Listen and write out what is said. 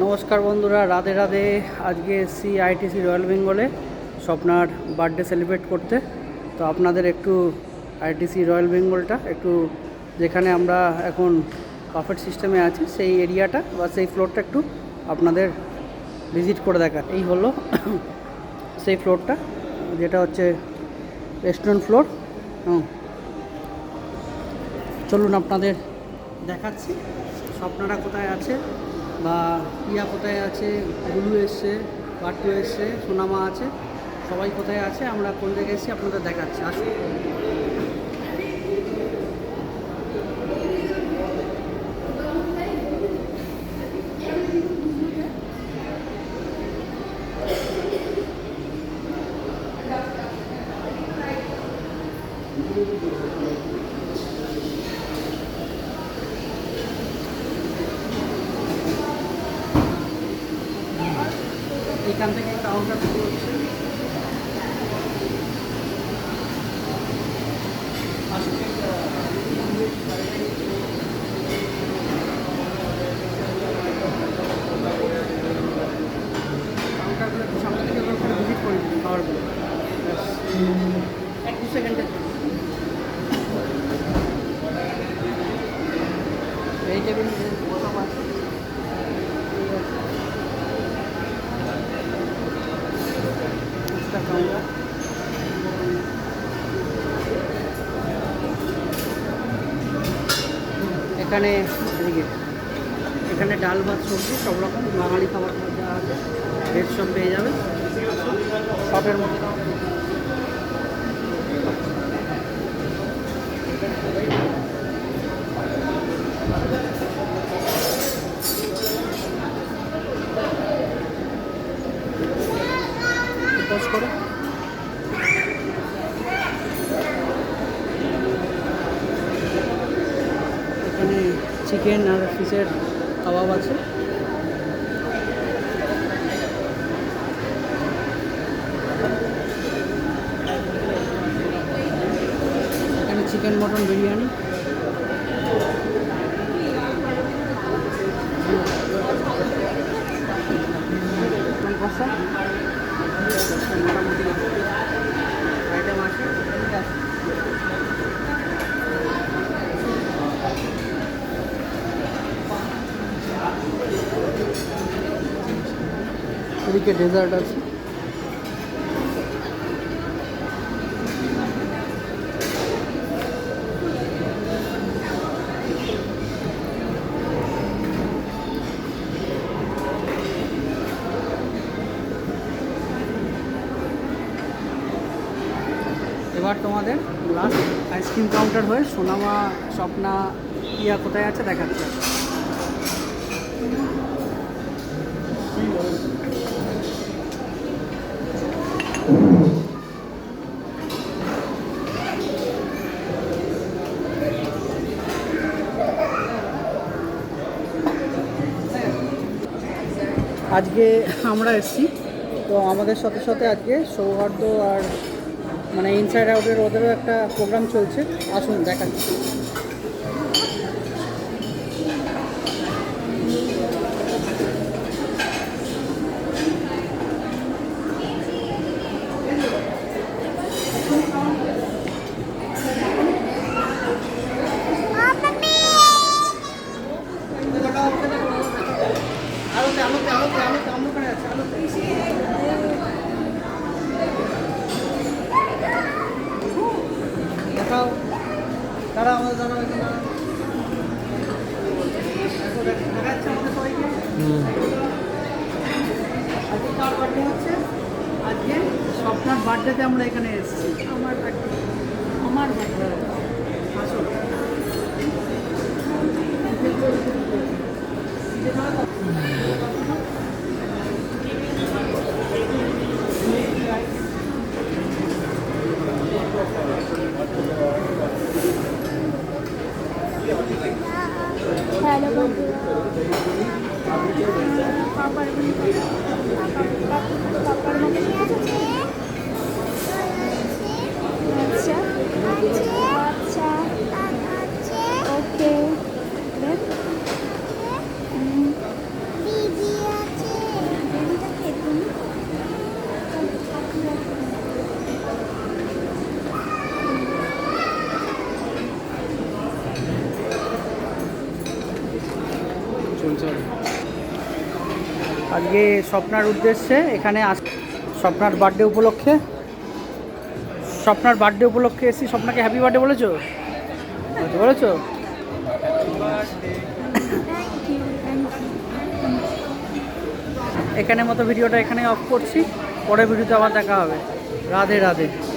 নমস্কার বন্ধুরা, রাধে রাধে। আজকে এসছি আইটিসি রয়্যাল বেঙ্গলে স্বপ্নার বার্থডে সেলিব্রেট করতে। তো আপনাদের একটু আইটিসি রয়্যাল বেঙ্গলটা একটু, যেখানে আমরা এখন বাফেট সিস্টেমে আছি, সেই এরিয়াটা বা সেই ফ্লোরটা একটু আপনাদের ভিজিট করে দেখা। এই হলো সেই ফ্লোরটা, যেটা হচ্ছে রেস্টুরেন্ট ফ্লোর। চলুন আপনাদের দেখাচ্ছি স্বপ্নারা কোথায় আছে, বা ইয়া কোথায় আছে, গুলু এসছে, বাট্টু এসছে, সোনামা আছে, সবাই কোথায় আছে, আমরা কোন জায়গায় এসেছি আপনাদের দেখাচ্ছি। আসুন। এখান থেকে কাউন্টার শুরু হচ্ছে। কাউন্টারগুলো একটু সামনে থেকে ভিজিট করি, খাবারগুলো 1-2 সেকেন্ডের এই টেবিল সব আছে। কাউন্টার এখানে, এখানে ডাল ভাত সবজি সব রকম বাঙালি খাবার যা আছে রেট সব পেয়ে যাবে শপের মধ্যে। পোস্ট করো। এখানে চিকেন আর ফিশের কাবাব আছে। এখানে চিকেন মটন বিরিয়ানি, কষা, মোটামুটি আইটেম আছে। এদিকে ডেজার্ট আছে। এবার তোমাদের লাস্ট আইসক্রিম কাউন্টার হয়ে সোনামা, স্বপ্না, ইয়া কোথায় আছে দেখাচ্ছে। আজকে আমরা এসেছি, তো আমাদের সাথে সাথে আজকে সৌহার্দ্য আর মানে ইনসাইড আউটের ওদেরও একটা প্রোগ্রাম চলছে। আসুন দেখাচ্ছি। দেখাও, তারা আমাদের জানাবে কিনা দেখাচ্ছে আমাদের সবাইকে। আজকে কার বার্থডে হচ্ছে? আজকে স্বপ্নার বার্থডেতে আমরা এখানে এসেছি। আমার বার্থডে, আমার বার্থডে। আসো। হ্যালো বন্ধুরা, পাপার মধ্যে আচ্ছা আচ্ছা ওকে। আজকে স্বপ্নার উদ্দেশ্যে এখানে স্বপ্নার বার্থডে উপলক্ষে এসেছি। স্বপ্নাকে হ্যাপি বার্থডে বলেছো? বলেছো? Thank you. এখানে মতো ভিডিওটা এখানে অফ করছি, পরের ভিডিওতে আবার দেখা হবে। রাধে রাধে।